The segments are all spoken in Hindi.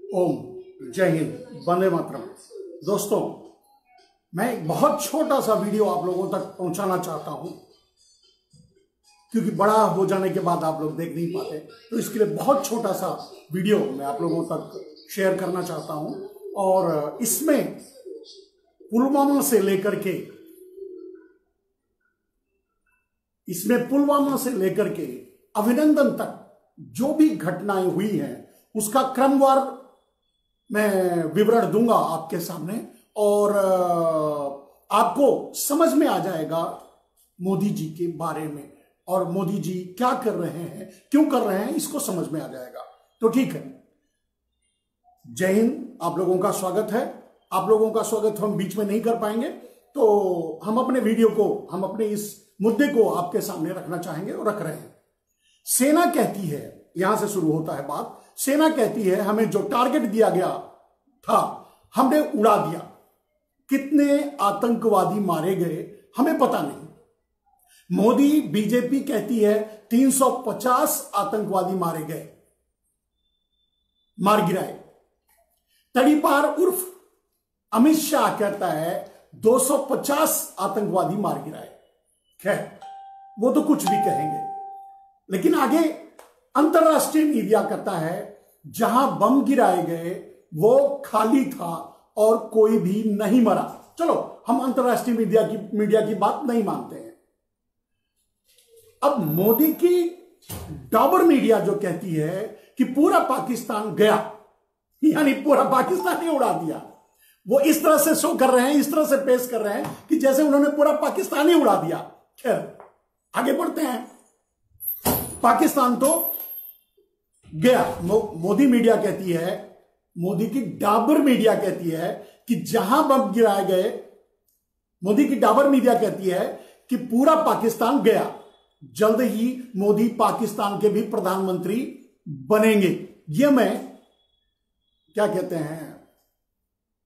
ओम जय हिंद, वंदे मातरम। दोस्तों, मैं एक बहुत छोटा सा वीडियो आप लोगों तक पहुंचाना चाहता हूं, क्योंकि बड़ा हो जाने के बाद आप लोग देख नहीं पाते, तो इसके लिए बहुत छोटा सा वीडियो मैं आप लोगों तक शेयर करना चाहता हूं। और इसमें पुलवामा से लेकर के अभिनंदन तक जो भी घटनाएं हुई हैं उसका क्रमवार मैं विवरण दूंगा आपके सामने, और आपको समझ में आ जाएगा मोदी जी के बारे में, और मोदी जी क्या कर रहे हैं, क्यों कर रहे हैं, इसको समझ में आ जाएगा। तो ठीक है, जय हिंद, आप लोगों का स्वागत है। आप लोगों का स्वागत हम बीच में नहीं कर पाएंगे, तो हम अपने वीडियो को, हम अपने इस मुद्दे को आपके सामने रखना चाहेंगे और रख रहे हैं। सेना कहती है, यहां से शुरू होता है बात। सेना कहती है हमें जो टारगेट दिया गया था हमने उड़ा दिया। कितने आतंकवादी मारे गए हमें पता नहीं। मोदी बीजेपी कहती है 350 आतंकवादी मारे गए, मार गिराए। तड़ीपार उर्फ अमित शाह कहता है 250 आतंकवादी मार गिराए। खैर, वो तो कुछ भी कहेंगे, लेकिन आगे अंतरराष्ट्रीय मीडिया कहता है जहां बम गिराए गए वो खाली था और कोई भी नहीं मरा। चलो, हम अंतरराष्ट्रीय मीडिया की बात नहीं मानते हैं। अब मोदी की डॉबर मीडिया जो कहती है कि पूरा पाकिस्तान गया, यानी पूरा पाकिस्तान ही उड़ा दिया, वो इस तरह से शो कर रहे हैं, इस तरह से पेश कर रहे हैं कि जैसे उन्होंने पूरा पाकिस्तान ही उड़ा दिया। खैर, आगे बढ़ते हैं। पाकिस्तान तो गया। मोदी मीडिया कहती है, मोदी की डाबर मीडिया कहती है कि जहां बम गिराए गए, मोदी की डाबर मीडिया कहती है कि पूरा पाकिस्तान गया। जल्द ही मोदी पाकिस्तान के भी प्रधानमंत्री बनेंगे। यह मैं क्या कहते हैं,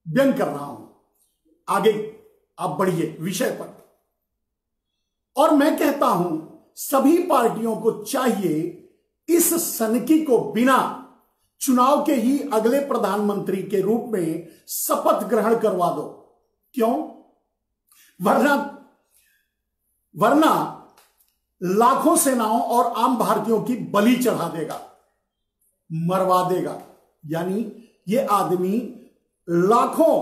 व्यंग कर रहा हूं। आगे आप बढ़िए विषय पर। और मैं कहता हूं सभी पार्टियों को चाहिए इस सनकी को बिना चुनाव के ही अगले प्रधानमंत्री के रूप में शपथ ग्रहण करवा दो। क्यों? वरना लाखों सेनाओं और आम भारतीयों की बलि चढ़ा देगा, मरवा देगा। यानी ये आदमी लाखों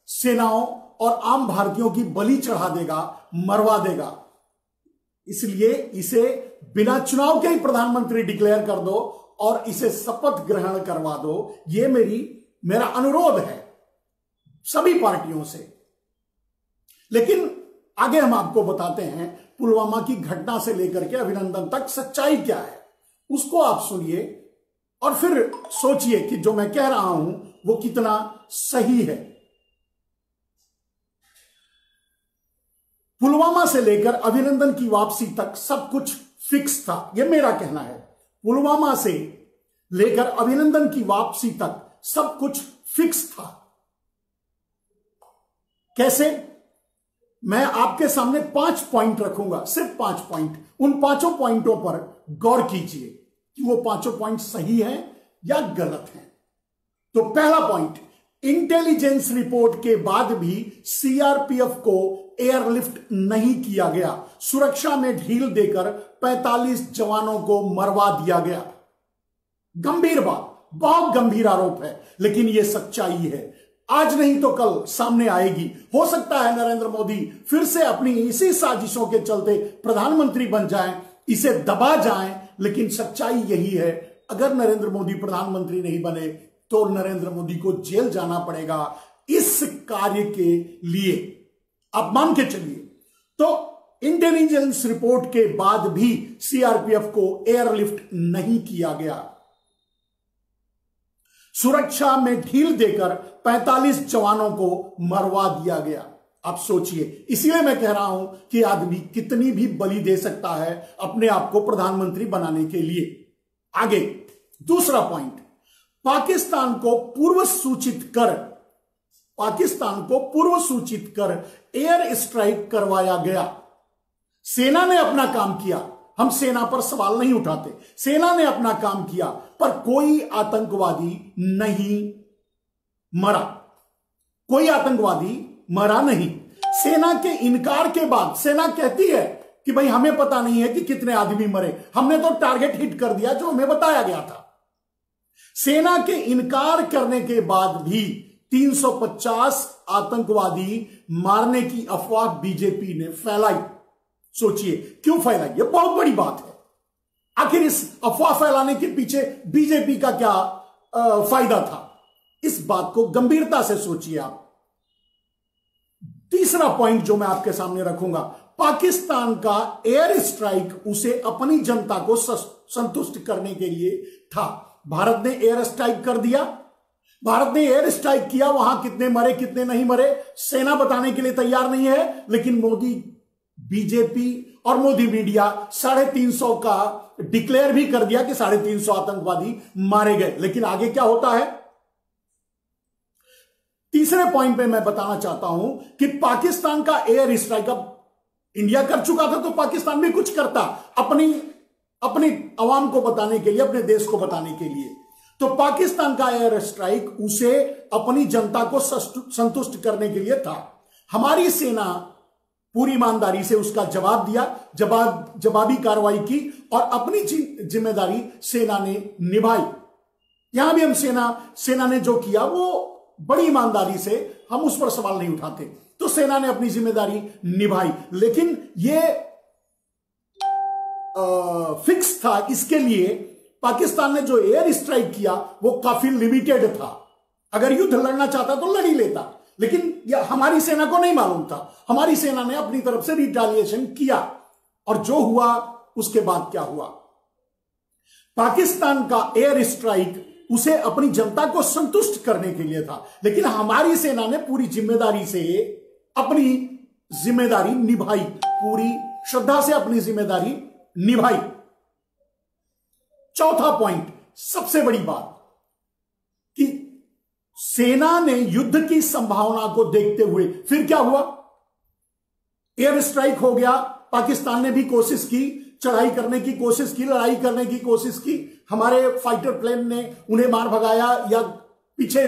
सेनाओं और आम भारतीयों की बलि चढ़ा देगा, मरवा देगा। इसलिए इसे बिना चुनाव के ही प्रधानमंत्री डिक्लेयर कर दो और इसे शपथ ग्रहण करवा दो। यह मेरा अनुरोध है सभी पार्टियों से। लेकिन आगे हम आपको बताते हैं पुलवामा की घटना से लेकर के अभिनंदन तक सच्चाई क्या है, उसको आप सुनिए और फिर सोचिए कि जो मैं कह रहा हूं वो कितना सही है। पुलवामा से लेकर अभिनंदन की वापसी तक सब कुछ फिक्स था, यह मेरा कहना है। पुलवामा से लेकर अभिनंदन की वापसी तक सब कुछ फिक्स था। कैसे? मैं आपके सामने 5 पॉइंट रखूंगा, सिर्फ 5 पॉइंट। उन 5 पॉइंटों पर गौर कीजिए कि वो 5 पॉइंट सही हैं या गलत हैं। तो पहला पॉइंट, इंटेलिजेंस रिपोर्ट के बाद भी सीआरपीएफ को एयरलिफ्ट नहीं किया गया। सुरक्षा में ढील देकर 45 जवानों को मरवा दिया गया। गंभीर बात, बहुत गंभीर आरोप है, लेकिन यह सच्चाई है। आज नहीं तो कल सामने आएगी। हो सकता है नरेंद्र मोदी फिर से अपनी इसी साजिशों के चलते प्रधानमंत्री बन जाएं, इसे दबा जाएं, लेकिन सच्चाई यही है, अगर नरेंद्र मोदी प्रधानमंत्री नहीं बने तो नरेंद्र मोदी को जेल जाना पड़ेगा इस कार्य के लिए। आप मान के चलिए। तो इंटेलिजेंस रिपोर्ट के बाद भी सीआरपीएफ को एयरलिफ्ट नहीं किया गया। सुरक्षा में ढील देकर 45 जवानों को मरवा दिया गया। आप सोचिए, इसीलिए मैं कह रहा हूं कि आदमी कितनी भी बलि दे सकता है अपने आप को प्रधानमंत्री बनाने के लिए। आगे दूसरा पॉइंट, पाकिस्तान को पूर्व सूचित कर एयर स्ट्राइक करवाया गया। सेना ने अपना काम किया, हम सेना पर सवाल नहीं उठाते। सेना ने अपना काम किया, पर कोई आतंकवादी नहीं मरा, कोई आतंकवादी मरा नहीं। सेना के इनकार के बाद सेना कहती है कि भाई हमें पता नहीं है कि कितने आदमी मरे, हमने तो टारगेट हिट कर दिया जो हमें बताया गया था। सेना के इनकार करने के बाद भी 350 आतंकवादी मारने की अफवाह बीजेपी ने फैलाई। सोचिए क्यों फैलाई, यह बहुत बड़ी बात है। आखिर इस अफवाह फैलाने के पीछे बीजेपी का क्या फायदा था, इस बात को गंभीरता से सोचिए आप। तीसरा पॉइंट जो मैं आपके सामने रखूंगा, पाकिस्तान का एयर स्ट्राइक उसे अपनी जनता को संतुष्ट करने के लिए था। भारत ने एयर स्ट्राइक कर दिया, भारत ने एयर स्ट्राइक किया, वहां कितने मरे कितने नहीं मरे सेना बताने के लिए तैयार नहीं है, लेकिन मोदी बीजेपी और मोदी मीडिया 350 का डिक्लेयर भी कर दिया कि 350 आतंकवादी मारे गए। लेकिन आगे क्या होता है, तीसरे पॉइंट पे मैं बताना चाहता हूं कि पाकिस्तान का एयर स्ट्राइक अब इंडिया कर चुका था, तो पाकिस्तान भी कुछ करता अपनी अवाम को बताने के लिए, अपने देश को बताने के लिए। तो पाकिस्तान का एयर स्ट्राइक उसे अपनी जनता को संतुष्ट करने के लिए था। हमारी सेना पूरी ईमानदारी से उसका जवाब दिया, जवाबी कार्रवाई की और अपनी जिम्मेदारी सेना ने निभाई। यहां भी हम सेना ने जो किया वो बड़ी ईमानदारी से, हम उस पर सवाल नहीं उठाते। तो सेना ने अपनी जिम्मेदारी निभाई, लेकिन यह फिक्स था। इसके लिए पाकिस्तान ने जो एयर स्ट्राइक किया वो काफी लिमिटेड था। अगर युद्ध लड़ना चाहता तो लड़ ही लेता, लेकिन यह हमारी सेना को नहीं मालूम था। हमारी सेना ने अपनी तरफ से रिटेलिएशन किया और जो हुआ उसके बाद क्या हुआ, पाकिस्तान का एयर स्ट्राइक उसे अपनी जनता को संतुष्ट करने के लिए था, लेकिन हमारी सेना ने पूरी जिम्मेदारी से अपनी जिम्मेदारी निभाई, पूरी श्रद्धा से अपनी जिम्मेदारी निभाई। चौथा पॉइंट, सबसे बड़ी बात कि सेना ने युद्ध की संभावना को देखते हुए फिर क्या हुआ, एयर स्ट्राइक हो गया, पाकिस्तान ने भी कोशिश की, चढ़ाई करने की कोशिश की, लड़ाई करने की कोशिश की, हमारे फाइटर प्लेन ने उन्हें मार भगाया या पीछे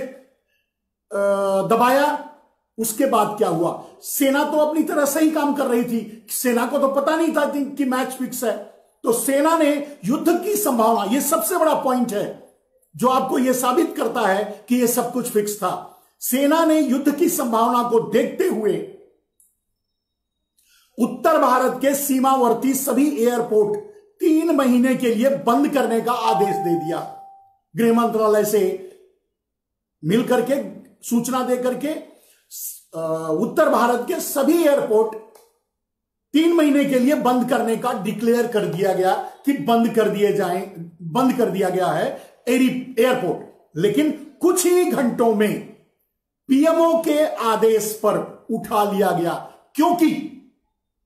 दबाया। उसके बाद क्या हुआ, सेना तो अपनी तरह सही काम कर रही थी, सेना को तो पता नहीं था कि मैच फिक्स है। तो सेना ने युद्ध की संभावना, यह सबसे बड़ा पॉइंट है जो आपको यह साबित करता है कि यह सब कुछ फिक्स था। सेना ने युद्ध की संभावना को देखते हुए उत्तर भारत के सीमावर्ती सभी एयरपोर्ट 3 महीने के लिए बंद करने का आदेश दे दिया। गृह मंत्रालय से मिलकर के सूचना देकर के उत्तर भारत के सभी एयरपोर्ट 3 महीने के लिए बंद करने का डिक्लेयर कर दिया गया कि बंद कर दिया गया है एयरपोर्ट। लेकिन कुछ ही घंटों में पीएमओ के आदेश पर उठा लिया गया, क्योंकि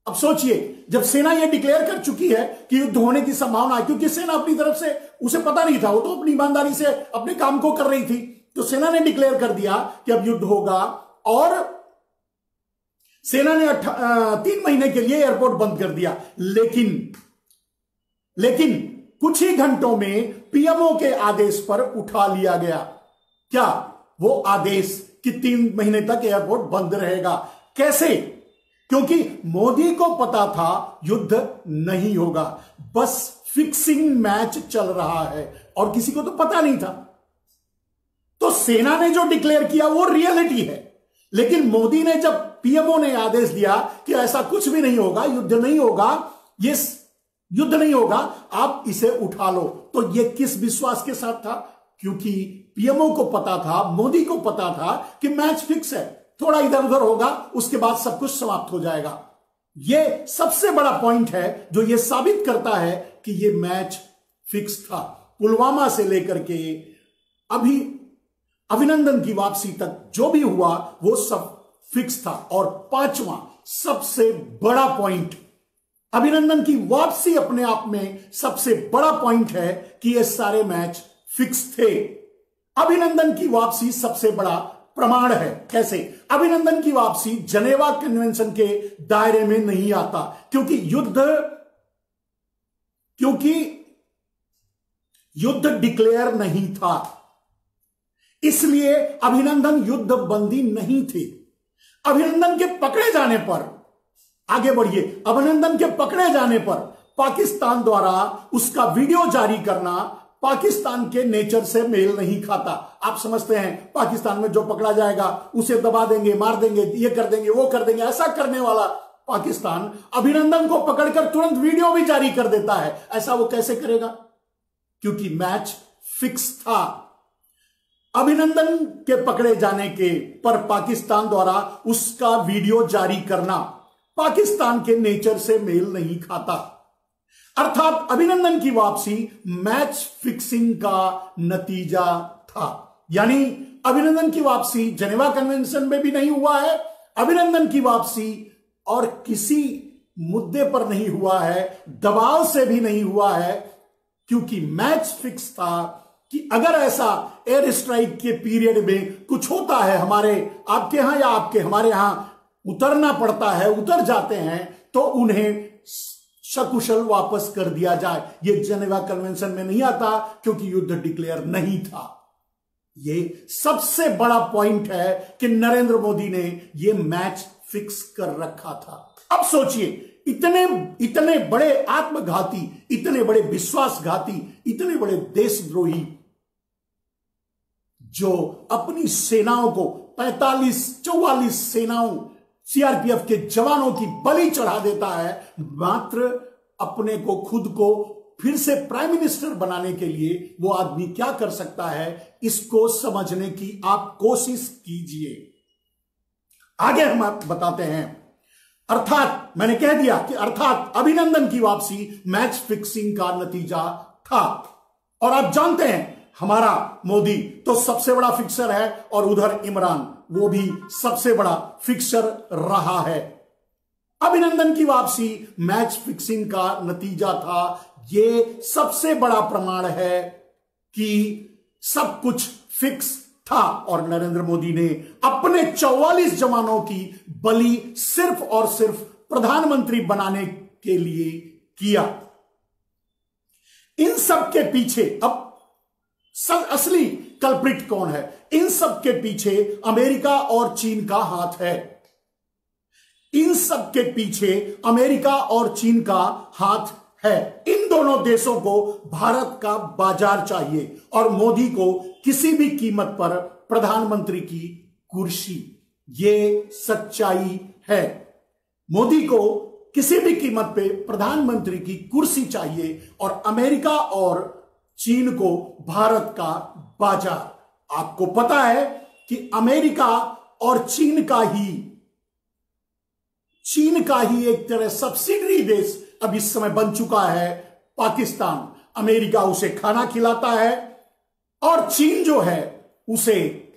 अब सोचिए, जब सेना यह डिक्लेयर कर चुकी है कि युद्ध होने की संभावना है, क्योंकि सेना अपनी तरफ से उसे पता नहीं था, वो तो अपनी ईमानदारी से अपने काम को कर रही थी, तो सेना ने डिक्लेयर कर दिया कि अब युद्ध होगा और सेना ने 3 महीने के लिए एयरपोर्ट बंद कर दिया। लेकिन कुछ ही घंटों में पीएमओ के आदेश पर उठा लिया गया। क्या वो आदेश कि 3 महीने तक एयरपोर्ट बंद रहेगा? कैसे? क्योंकि मोदी को पता था युद्ध नहीं होगा, बस फिक्सिंग मैच चल रहा है और किसी को तो पता नहीं था। तो सेना ने जो डिक्लेयर किया वो रियलिटी है, लेकिन मोदी ने जब पीएमओ ने आदेश दिया कि ऐसा कुछ भी नहीं होगा, युद्ध नहीं होगा, ये युद्ध नहीं होगा, आप इसे उठा लो, तो ये किस विश्वास के साथ था? क्योंकि पीएमओ को पता था, मोदी को पता था कि मैच फिक्स है, थोड़ा इधर उधर होगा, उसके बाद सब कुछ समाप्त हो जाएगा। यह सबसे बड़ा पॉइंट है जो यह साबित करता है कि यह मैच फिक्स था। पुलवामा से लेकर के अभी अभिनंदन की वापसी तक जो भी हुआ वो सब फिक्स था। और 5वां सबसे बड़ा पॉइंट, अभिनंदन की वापसी अपने आप में सबसे बड़ा पॉइंट है कि ये सारे मैच फिक्स थे। अभिनंदन की वापसी सबसे बड़ा प्रमाण है। कैसे? अभिनंदन की वापसी जेनेवा कन्वेंशन के दायरे में नहीं आता, क्योंकि युद्ध क्योंकि युद्ध डिक्लेयर नहीं था, इसलिए अभिनंदन युद्ध बंदी नहीं थे। अभिनंदन के पकड़े जाने पर, आगे बढ़िए, अभिनंदन के पकड़े जाने पर पाकिस्तान द्वारा उसका वीडियो जारी करना पाकिस्तान के नेचर से मेल नहीं खाता। आप समझते हैं पाकिस्तान में जो पकड़ा जाएगा उसे दबा देंगे, मार देंगे, ये कर देंगे, वो कर देंगे, ऐसा करने वाला पाकिस्तान अभिनंदन को पकड़कर तुरंत वीडियो भी जारी कर देता है। ऐसा वो कैसे करेगा? क्योंकि मैच फिक्स था। अभिनंदन के पकड़े जाने के पर पाकिस्तान द्वारा उसका वीडियो जारी करना पाकिस्तान के नेचर से मेल नहीं खाता। अर्थात अभिनंदन की वापसी मैच फिक्सिंग का नतीजा था। यानी अभिनंदन की वापसी जेनेवा कन्वेंशन में भी नहीं हुआ है, अभिनंदन की वापसी और किसी मुद्दे पर नहीं हुआ है, दबाव से भी नहीं हुआ है, क्योंकि मैच फिक्स था कि अगर ऐसा एयर स्ट्राइक के पीरियड में कुछ होता है, हमारे आपके यहां या आपके हमारे यहां उतरना पड़ता है, उतर जाते हैं, तो उन्हें सकुशल वापस कर दिया जाए। यह जेनेवा कन्वेंशन में नहीं आता क्योंकि युद्ध डिक्लेयर नहीं था। यह सबसे बड़ा पॉइंट है कि नरेंद्र मोदी ने यह मैच फिक्स कर रखा था। अब सोचिए, इतने बड़े आत्मघाती, इतने बड़े विश्वासघाती, इतने बड़े देशद्रोही जो अपनी सेनाओं को 45-44 सेनाओं सीआरपीएफ के जवानों की बलि चढ़ा देता है, मात्र अपने को खुद को फिर से प्राइम मिनिस्टर बनाने के लिए वो आदमी क्या कर सकता है, इसको समझने की आप कोशिश कीजिए। आगे हम आप बताते हैं। अर्थात मैंने कह दिया कि अर्थात अभिनंदन की वापसी मैच फिक्सिंग का नतीजा था। और आप जानते हैं हमारा मोदी तो सबसे बड़ा फिक्सर है और उधर इमरान वो भी सबसे बड़ा फिक्सर रहा है। अभिनंदन की वापसी मैच फिक्सिंग का नतीजा था। यह सबसे बड़ा प्रमाण है कि सब कुछ फिक्स था और नरेंद्र मोदी ने अपने 44 जवानों की बलि सिर्फ और सिर्फ प्रधानमंत्री बनाने के लिए किया। इन सब के पीछे अब असली कल्प्रिट कौन है? इन सब के पीछे अमेरिका और चीन का हाथ है। इन सब के पीछे अमेरिका और चीन का हाथ है। इन दोनों देशों को भारत का बाजार चाहिए और मोदी को किसी भी कीमत पर प्रधानमंत्री की कुर्सी। ये सच्चाई है। मोदी को किसी भी कीमत पे प्रधानमंत्री की कुर्सी चाहिए और अमेरिका और चीन को भारत का बाजार। आपको पता है कि अमेरिका और चीन का ही एक तरह सब्सिडरी देश अब इस समय बन चुका है पाकिस्तान। अमेरिका उसे खाना खिलाता है और चीन जो है उसे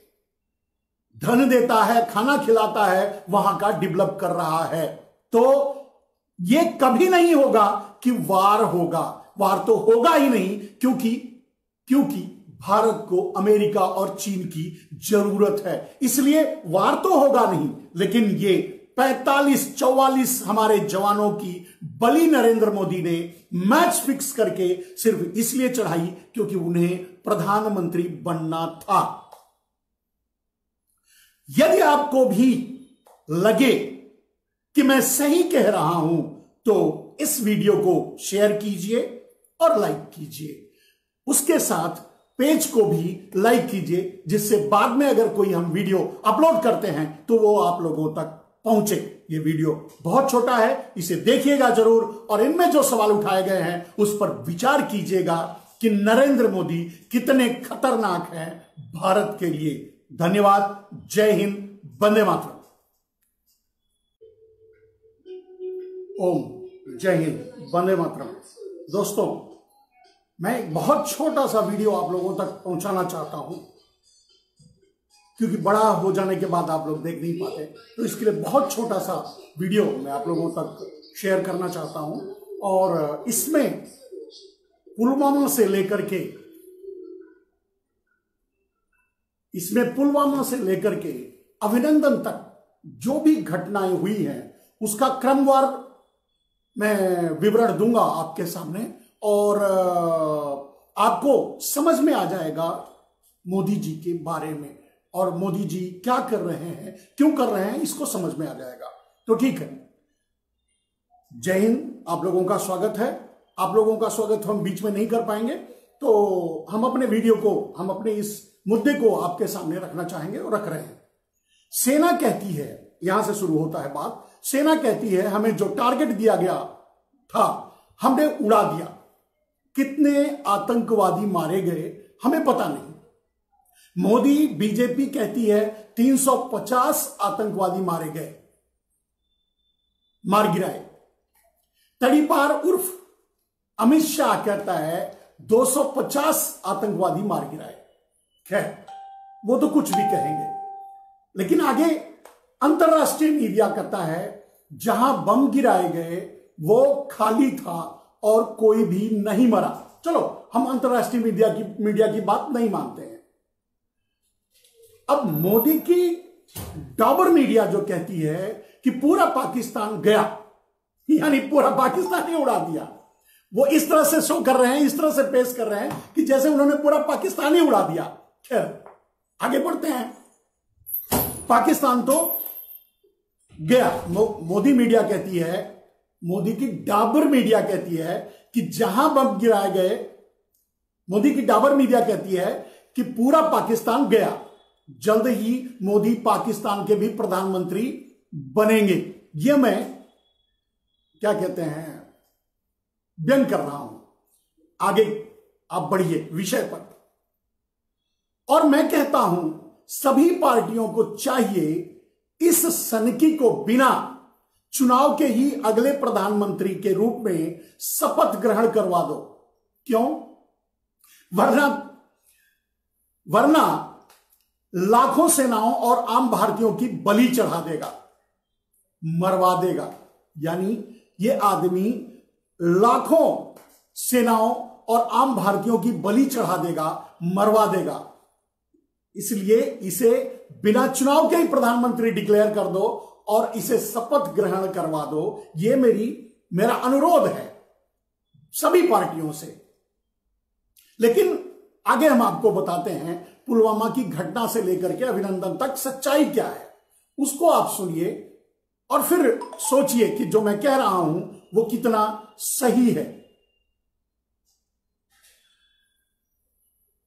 धन देता है, खाना खिलाता है, वहां का डेवलप कर रहा है। तो यह कभी नहीं होगा कि वार होगा। वार तो होगा ही नहीं, क्योंकि भारत को अमेरिका और चीन की जरूरत है, इसलिए वार तो होगा नहीं। लेकिन ये 45-44 हमारे जवानों की बलि नरेंद्र मोदी ने मैच फिक्स करके सिर्फ इसलिए चढ़ाई क्योंकि उन्हें प्रधानमंत्री बनना था। यदि आपको भी लगे कि मैं सही कह रहा हूं तो इस वीडियो को शेयर कीजिए और लाइक कीजिए। उसके साथ पेज को भी लाइक कीजिए, जिससे बाद में अगर कोई हम वीडियो अपलोड करते हैं तो वो आप लोगों तक पहुंचे। ये वीडियो बहुत छोटा है, इसे देखिएगा जरूर और इनमें जो सवाल उठाए गए हैं उस पर विचार कीजिएगा कि नरेंद्र मोदी कितने खतरनाक हैं भारत के लिए। धन्यवाद। जय हिंद। वंदे मातरम। ओम जय हिंद। वंदे मातरम। दोस्तों, मैं एक बहुत छोटा सा वीडियो आप लोगों तक पहुंचाना चाहता हूं, क्योंकि बड़ा हो जाने के बाद आप लोग देख नहीं पाते, तो इसके लिए बहुत छोटा सा वीडियो मैं आप लोगों तक शेयर करना चाहता हूं। और इसमें पुलवामा से लेकर के अभिनंदन तक जो भी घटनाएं हुई हैं उसका क्रमवार मैं विवरण दूंगा आपके सामने। और आपको समझ में आ जाएगा मोदी जी के बारे में, और मोदी जी क्या कर रहे हैं, क्यों कर रहे हैं, इसको समझ में आ जाएगा। तो ठीक है, जय हिंद, आप लोगों का स्वागत है। आप लोगों का स्वागत हम बीच में नहीं कर पाएंगे, तो हम अपने वीडियो को, हम अपने इस मुद्दे को आपके सामने रखना चाहेंगे और रख रहे हैं। सेना कहती है, यहां से शुरू होता है बात, सेना कहती है हमें जो टारगेट दिया गया था हमने उड़ा दिया। कितने आतंकवादी मारे गए हमें पता नहीं। मोदी, बीजेपी कहती है 350 आतंकवादी मारे गए, मार गिराए। तड़ीपार उर्फ अमित शाह कहता है 250 आतंकवादी मार गिराए। खैर, वो तो कुछ भी कहेंगे, लेकिन आगे अंतरराष्ट्रीय मीडिया कहता है जहां बम गिराए गए वो खाली था और कोई भी नहीं मरा। चलो, हम अंतरराष्ट्रीय मीडिया की बात नहीं मानते हैं। अब मोदी की डाबर मीडिया जो कहती है कि पूरा पाकिस्तान गया, यानी पूरा पाकिस्तान ही उड़ा दिया, वो इस तरह से शो कर रहे हैं, इस तरह से पेश कर रहे हैं कि जैसे उन्होंने पूरा पाकिस्तान ही उड़ा दिया। खैर, आगे बढ़ते हैं। पाकिस्तान तो गया। मोदी मीडिया कहती है, मोदी की डाबर मीडिया कहती है कि जहां बम गिराए गए, मोदी की डाबर मीडिया कहती है कि पूरा पाकिस्तान गया। जल्द ही मोदी पाकिस्तान के भी प्रधानमंत्री बनेंगे। यह मैं क्या कहते हैं, व्यंग कर रहा हूं। आगे आप बढ़िए विषय पर। और मैं कहता हूं सभी पार्टियों को चाहिए इस सनकी को बिना चुनाव के ही अगले प्रधानमंत्री के रूप में शपथ ग्रहण करवा दो। क्यों? वरना लाखों सेनाओं और आम भारतीयों की बलि चढ़ा देगा, मरवा देगा। यानी ये आदमी लाखों सेनाओं और आम भारतीयों की बलि चढ़ा देगा, मरवा देगा। इसलिए इसे बिना चुनाव के ही प्रधानमंत्री डिक्लेयर कर दो और इसे शपथ ग्रहण करवा दो। यह मेरा अनुरोध है सभी पार्टियों से। लेकिन आगे हम आपको बताते हैं पुलवामा की घटना से लेकर के अभिनंदन तक सच्चाई क्या है, उसको आप सुनिए और फिर सोचिए कि जो मैं कह रहा हूं वो कितना सही है।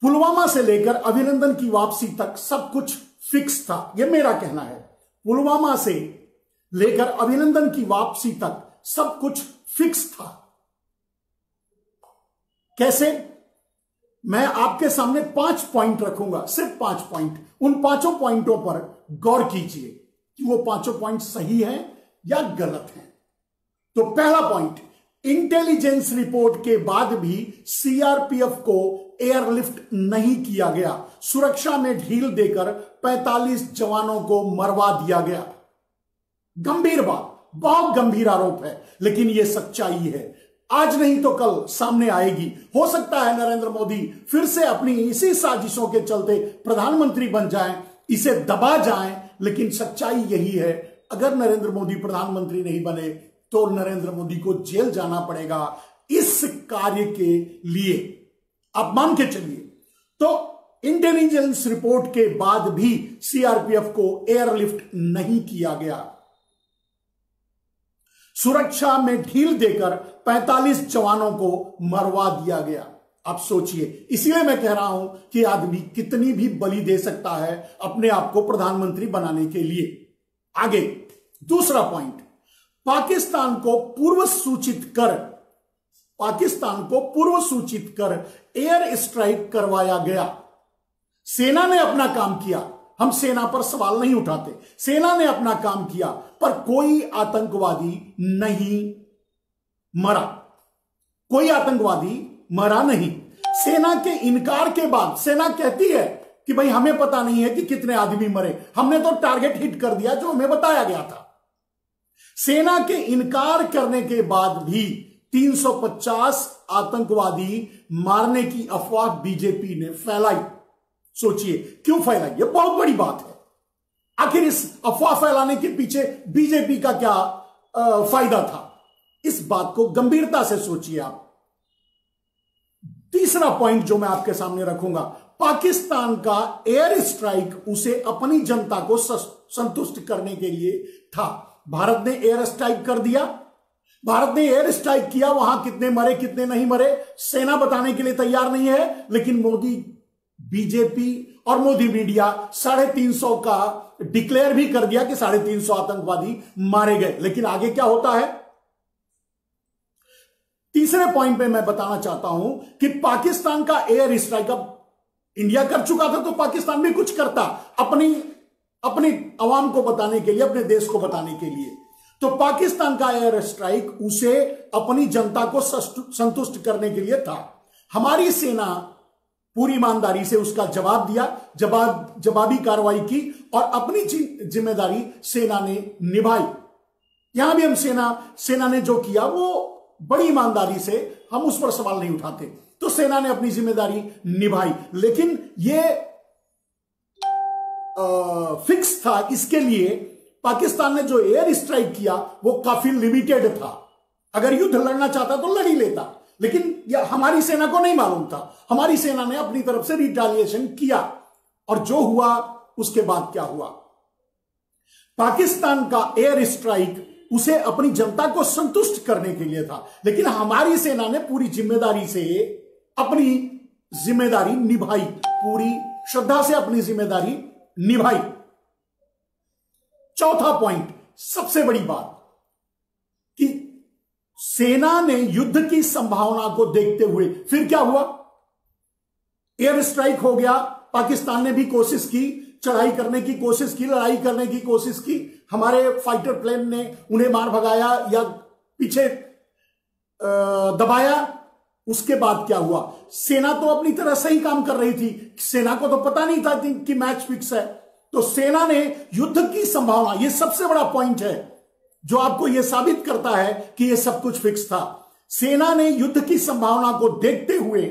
पुलवामा से लेकर अभिनंदन की वापसी तक सब कुछ फिक्स था, यह मेरा कहना है। पुलवामा से लेकर अभिनंदन की वापसी तक सब कुछ फिक्स था। कैसे? मैं आपके सामने 5 पॉइंट रखूंगा, सिर्फ 5 पॉइंट। उन 5 पॉइंटों पर गौर कीजिए कि वो 5 पॉइंट सही हैं या गलत हैं। तो पहला पॉइंट, इंटेलिजेंस रिपोर्ट के बाद भी सीआरपीएफ को एयरलिफ्ट नहीं किया गया। सुरक्षा में ढील देकर 45 जवानों को मरवा दिया गया। गंभीर बात, बहुत गंभीर आरोप है, लेकिन यह सच्चाई है। आज नहीं तो कल सामने आएगी। हो सकता है नरेंद्र मोदी फिर से अपनी इसी साजिशों के चलते प्रधानमंत्री बन जाएं, इसे दबा जाएं, लेकिन सच्चाई यही है, अगर नरेंद्र मोदी प्रधानमंत्री नहीं बने तो नरेंद्र मोदी को जेल जाना पड़ेगा इस कार्य के लिए। आप मान के चलिए। तो इंटेलिजेंस रिपोर्ट के बाद भी सीआरपीएफ को एयरलिफ्ट नहीं किया गया। सुरक्षा में ढील देकर 45 जवानों को मरवा दिया गया। आप सोचिए, इसलिए मैं कह रहा हूं कि आदमी कितनी भी बलि दे सकता है अपने आप को प्रधानमंत्री बनाने के लिए। आगे दूसरा पॉइंट, पाकिस्तान को पूर्व सूचित कर एयर स्ट्राइक करवाया गया। सेना ने अपना काम किया, हम सेना पर सवाल नहीं उठाते, सेना ने अपना काम किया, पर कोई आतंकवादी नहीं मरा, कोई आतंकवादी मरा नहीं। सेना के इनकार के बाद सेना कहती है कि भाई हमें पता नहीं है कि कितने आदमी मरे, हमने तो टारगेट हिट कर दिया जो हमें बताया गया था। सेना के इनकार करने के बाद भी 350 आतंकवादी मारने की अफवाह बीजेपी ने फैलाई। सोचिए क्यों फैलाई, यह बहुत बड़ी बात है। आखिर इस अफवाह फैलाने के पीछे बीजेपी का क्या फायदा था? इस बात को गंभीरता से सोचिए आप। तीसरा पॉइंट जो मैं आपके सामने रखूंगा, पाकिस्तान का एयर स्ट्राइक उसे अपनी जनता को संतुष्ट करने के लिए था। भारत ने एयर स्ट्राइक कर दिया, भारत ने एयर स्ट्राइक किया, वहां कितने मरे कितने नहीं मरे सेना बताने के लिए तैयार नहीं है, लेकिन मोदी बीजेपी और मोदी मीडिया 350 का डिक्लेयर भी कर दिया कि 350 आतंकवादी मारे गए। लेकिन आगे क्या होता है? तीसरे पॉइंट पे मैं बताना चाहता हूं कि पाकिस्तान का एयर स्ट्राइक, अब इंडिया कर चुका था तो पाकिस्तान भी कुछ करता अपनी अवाम को बताने के लिए, अपने देश को बताने के लिए। तो पाकिस्तान का एयर स्ट्राइक उसे अपनी जनता को संतुष्ट करने के लिए था। हमारी सेना पूरी ईमानदारी से उसका जवाब दिया, जवाबी कार्रवाई की और अपनी जिम्मेदारी सेना ने निभाई। यहां भी हम सेना ने जो किया वो बड़ी ईमानदारी से, हम उस पर सवाल नहीं उठाते। तो सेना ने अपनी जिम्मेदारी निभाई, लेकिन ये फिक्स था। इसके लिए पाकिस्तान ने जो एयर स्ट्राइक किया वो काफी लिमिटेड था। अगर युद्ध लड़ना चाहता तो लड़ ही लेता, लेकिन यह हमारी सेना को नहीं मालूम था। हमारी सेना ने अपनी तरफ से रिटेलिएशन किया और जो हुआ उसके बाद क्या हुआ? पाकिस्तान का एयर स्ट्राइक उसे अपनी जनता को संतुष्ट करने के लिए था, लेकिन हमारी सेना ने पूरी जिम्मेदारी से अपनी जिम्मेदारी निभाई, पूरी श्रद्धा से अपनी जिम्मेदारी निभाई। चौथा पॉइंट, सबसे बड़ी बात, कि सेना ने युद्ध की संभावना को देखते हुए फिर क्या हुआ? एयर स्ट्राइक हो गया, पाकिस्तान ने भी कोशिश की, चढ़ाई करने की कोशिश की, लड़ाई करने की कोशिश की, हमारे फाइटर प्लेन ने उन्हें मार भगाया या पीछे दबाया। उसके बाद क्या हुआ? सेना तो अपनी तरह सही काम कर रही थी, सेना को तो पता नहीं था कि मैच फिक्स है। तो सेना ने युद्ध की संभावना, यह सबसे बड़ा पॉइंट है जो आपको यह साबित करता है कि यह सब कुछ फिक्स था। सेना ने युद्ध की संभावना को देखते हुए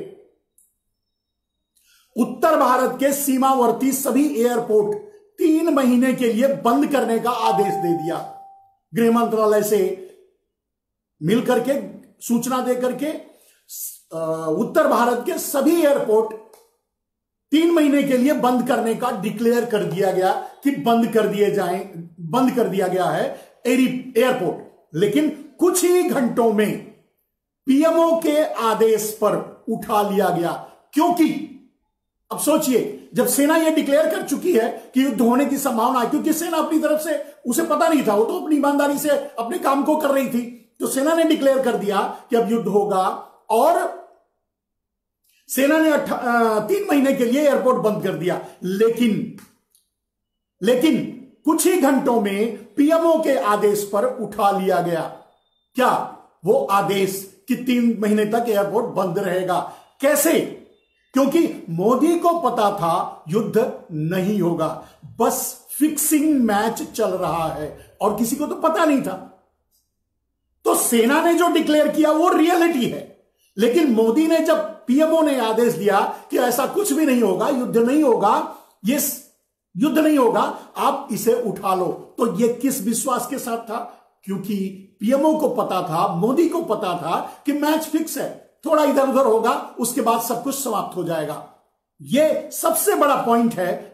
उत्तर भारत के सीमावर्ती सभी एयरपोर्ट 3 महीने के लिए बंद करने का आदेश दे दिया। गृह मंत्रालय से मिलकर के सूचना देकर के उत्तर भारत के सभी एयरपोर्ट 3 महीने के लिए बंद करने का डिक्लेयर कर दिया गया कि बंद कर दिया गया है एयरपोर्ट। लेकिन कुछ ही घंटों में पीएमओ के आदेश पर उठा लिया गया, क्योंकि अब सोचिए, जब सेना यह डिक्लेयर कर चुकी है कि युद्ध होने की संभावना है, क्योंकि सेना अपनी तरफ से, उसे पता नहीं था, वो तो अपनी ईमानदारी से अपने काम को कर रही थी, तो सेना ने डिक्लेयर कर दिया कि अब युद्ध होगा और सेना ने 3 महीने के लिए एयरपोर्ट बंद कर दिया। लेकिन कुछ ही घंटों में पीएमओ के आदेश पर उठा लिया गया। क्या वो आदेश कि 3 महीने तक एयरपोर्ट बंद रहेगा? कैसे? क्योंकि मोदी को पता था युद्ध नहीं होगा, बस फिक्सिंग मैच चल रहा है और किसी को तो पता नहीं था। तो सेना ने जो डिक्लेयर किया वो रियलिटी है, लेकिन मोदी ने, जब पीएमओ ने आदेश दिया कि ऐसा कुछ भी नहीं होगा, युद्ध नहीं होगा, ये युद्ध नहीं होगा, आप इसे उठा लो, तो ये किस विश्वास के साथ था? क्योंकि पीएमओ को पता था, मोदी को पता था कि मैच फिक्स है, थोड़ा इधर उधर होगा, उसके बाद सब कुछ समाप्त हो जाएगा। यह सबसे बड़ा पॉइंट है।